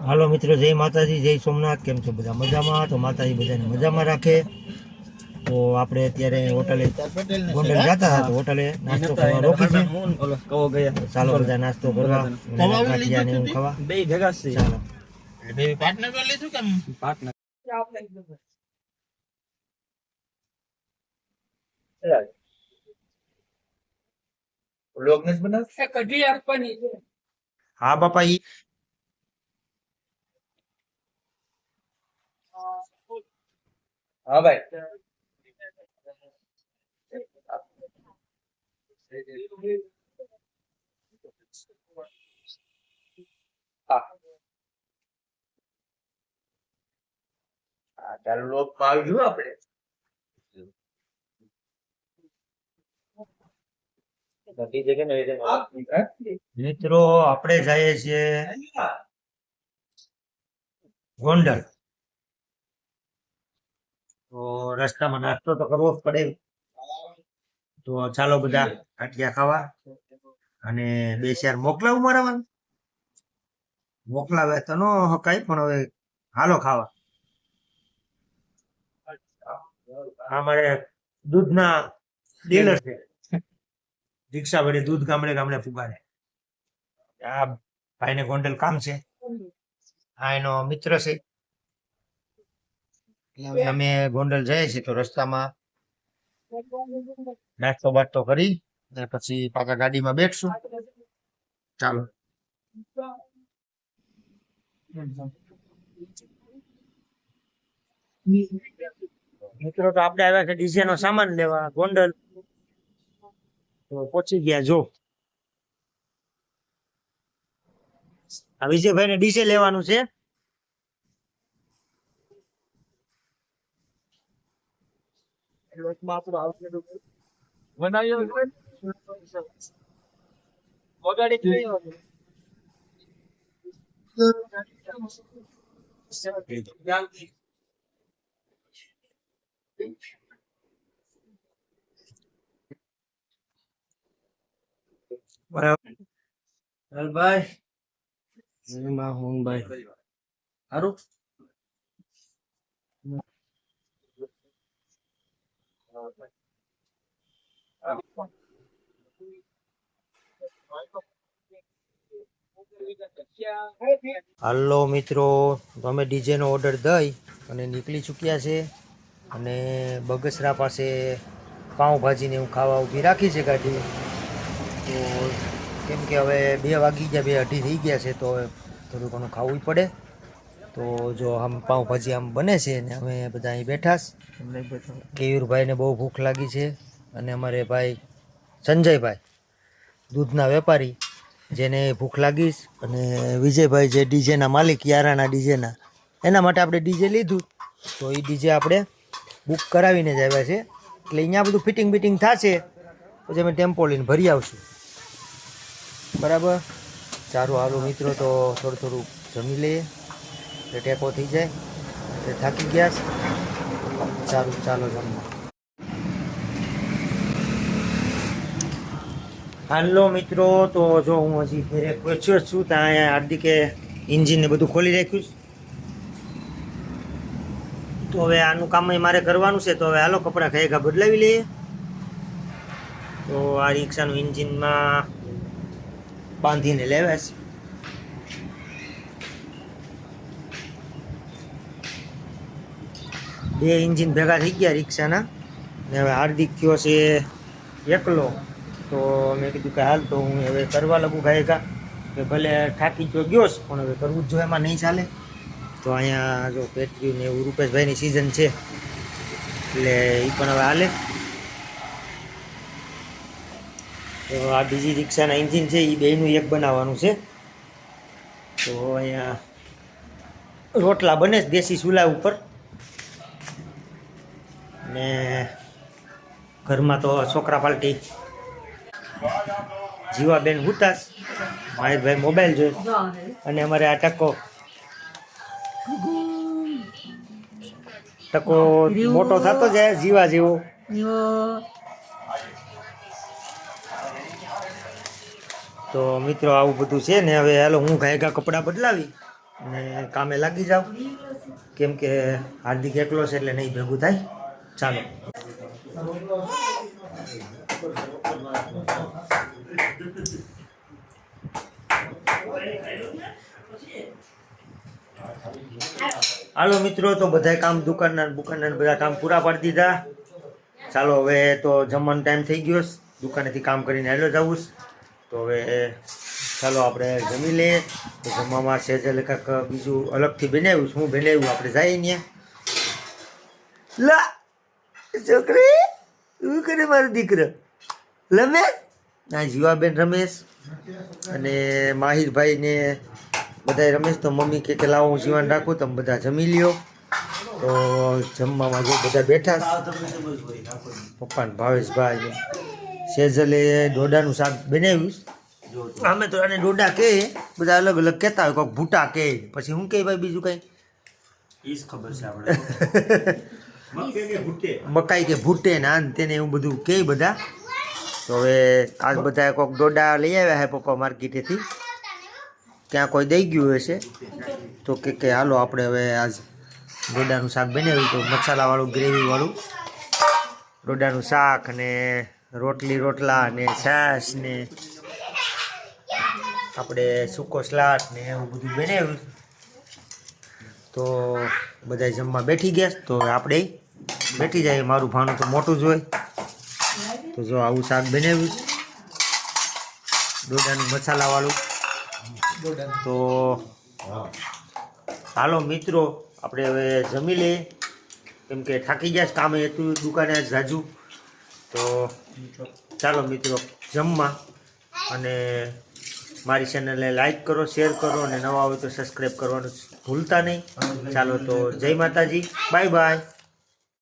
હાલો મિત્રો, જય માતાજી, જય સોમનાથ. કેમ છો બધા? મજામાં? તો માતાજી બધાને મજામાં રાખે. તો આપણે અત્યારે હોટલે ગોંડલ જતા હતા, તો હોટલે નાસ્તો કરવા રોકી છે. ચાલો બધા નાસ્તો કરવા ગાંઠિયા ને એવું ખાવા બે ભેગા છે. ચાલો બે પાર્ટનર પર લીધું કે પાર્ટનર લોગ ને બનાવ કઢી આપવાની છે. હા બાપા, ઈ હા ભાઈ. હા હા, ચાલો લોક પાવજો આપણે. મિત્રો આપણે જઈએ છીએ ગોંડલ, તો રસ્તામાં નાસ્તો તો કરવો જ પડે. તો ચાલો બધા ગાંઠિયા ખાવા. અને બે ચાર મોકલાવું મારા મોકલાવે તો નો હકાય, પણ હવે હાલો ખાવા. અમારે દૂધના ડીલર છે, રિક્ષા વડે દૂધ ગામડે ગામડે ફુગાડે. આ ભાઈને ગોંડલ કામ છે, આ એનો મિત્ર છે. અમે ગોંડલ જઈએ છીએ, તો રસ્તામાં નાસ્તો બાસ્તો કરી ને પછી પાછા ગાડીમાં બેઠશું. ચાલો મિત્રો, તો આપણે આવ્યા છે ડીજે નો સામાન લેવા ગોંડલ. તો પહોંચી ગયા. જો આ વિજયભાઈ ને ડીજે લેવાનું છે. બરાબર ભાઈ, સારું. હાલો મિત્રો, અમે ડીજે નો ઓર્ડર દઈ અને નીકળી ચૂક્યા છે. અને બગસરા પાસે પાઉંભાજી ને એવું ખાવા ઊભી રાખી છે ગાડી. તો કેમ કે હવે 2 વાગી ગયા, 2:30 થઈ ગયા છે, તો થોડું ઘણું ખાવું પડે. તો જો આમ પાઉંભાજી આમ બને છે ને અમે બધા અહીં બેઠા છે. કેયુરભાઈને બહુ ભૂખ લાગી છે. અને અમારે ભાઈ સંજયભાઈ દૂધના વેપારી, જેને ભૂખ લાગીશ. અને વિજયભાઈ જે ડીજેના માલિક, યારાના ડીજેના, એના માટે આપણે ડીજે લીધું. તો એ ડીજે આપણે બુક કરાવીને જ આવ્યા છે. એટલે અહીંયા બધું ફિટિંગ બિટિંગ થશે, પછી અમે ટેમ્પો લઈને ભરી આવશું. બરાબર. સારું હાલો મિત્રો, તો થોડું થોડું જમી લઈએ એટલે ટેકો થઈ જાય. એટલે થાકી ગયા છે. સારું, ચાલો જમવા. હાલો મિત્રો, તો જો હું હજી ફેરે પહોંચ્યો છું, ત્યાં અહીંયા હાર્દિકે એન્જિન ને બધું ખોલી રાખ્યું છે. તો હવે આનું કામ મારે કરવાનું છે. તો હવે હાલો કપડાં ખાયગા બદલાવી લઈએ. તો આ રિક્ષાનું એન્જિનમાં બાંધીને લેવાશ. બે એન્જિન ભેગા થઈ ગયા રિક્ષાના. ને હવે હાર્દિક થયો છે એકલો. તો મેં કીધું કે હાલ, તો હું હવે કરવા લાગું ગાયગા. કે ભલે થાકી તો ગયો પણ હવે કરવું જ જોઈએ, એમાં નહીં ચાલે. તો અહીંયા જો પેટ્રીયું ને એવું રૂપેશભાઈની સિઝન છે, એટલે એ પણ હવે હાલે. તો આ બીજી રિક્ષાના એન્જિન છે, એ બેયનું એક બનાવવાનું છે. તો અહીંયા રોટલા બને છે દેશી ચૂલા ઉપર. ને ઘરમાં તો છોકરા પાલટી જીવાબેન હુતાસ, મહેશભાઈ મોબાઈલ જોઈ, અને અમારે આ ટકો મોટો થતો જાય જીવા જેવો. તો મિત્રો આવું બધું છે ને. હવે હાલો હું ગાયગા કપડાં બદલાવી અને કામે લાગી જાઓ, કેમ કે હાર્દિક એકલો છે એટલે નહીં ભેગું થાય. ચાલો. હાલો મિત્રો, તો બધા કામ દુકાનના બધા કામ પૂરા પાડી દીધા. ચાલો હવે તો જમવાનો ટાઈમ થઈ ગયો, દુકાનેથી કામ કરીને હેલો જવું. તો હવે ચાલો આપણે જમી લઈએ. તો જમવામાં સેજલ કાંક બીજું અલગથી બનાવ્યું. શું બનાવ્યું આપણે જઈએ ત્યાં. લા છોકરી શું કરે મારો દીકરો? રમેશ ના જીવાબેન રમેશ અને માહિરભાઈ ને બધા રમેશ. તો મમ્મી કે લાવો હું જીવાન રાખું, તમે બધા જમી લ્યો. તો જમવામાં જો બધા બેઠા. પપ્પા ભાવેશભાઈ સેજલે ડોડાનું શાક બનાવ્યું. અમે તો આને ડોડા કહે, બધા અલગ અલગ કહેતા હોય. કોઈક ભૂટા કહે, પછી શું કહે ભાઈ બીજું કંઈ ખબર છે આપણે. મકાઈ કે ભૂટે ને આન તેને એવું બધું કહે બધા. તો હવે આજ બધા કોઈક ડોડા લઈ આવ્યા છે પપ્પા માર્કેટેથી. ક્યાં કોઈ દઈ ગયું હશે તો કે હાલો આપણે હવે આજ ડોડાનું શાક બનાવ્યું. તો મસાલાવાળું ગ્રેવીવાળું ડોડાનું શાક ને રોટલા ને છાશ ને આપણે સૂકો સલાડ ને એવું બધું બનાવ્યું. તો બધા જમવા બેઠી ગયા. તો આપણે બેઠી જાય. મારું ભાણું તો મોટું જ હોય. તો જો આવું શાક બનાવ્યું ડોડાનું મસાલાવાળું. તો હાલો મિત્રો, આપણે હવે જમી લઈએ, કેમ કે થાકી ગયા કામે હતું દુકાને જાજુ. તો ચાલો મિત્રો જમવા. અને મારી ચેનલને લાઈક કરો, શેર કરો અને નવા હોય તો સબસ્ક્રાઈબ કરવાનું ભૂલતા નહીં. ચાલો તો જય માતાજી, બાય બાય.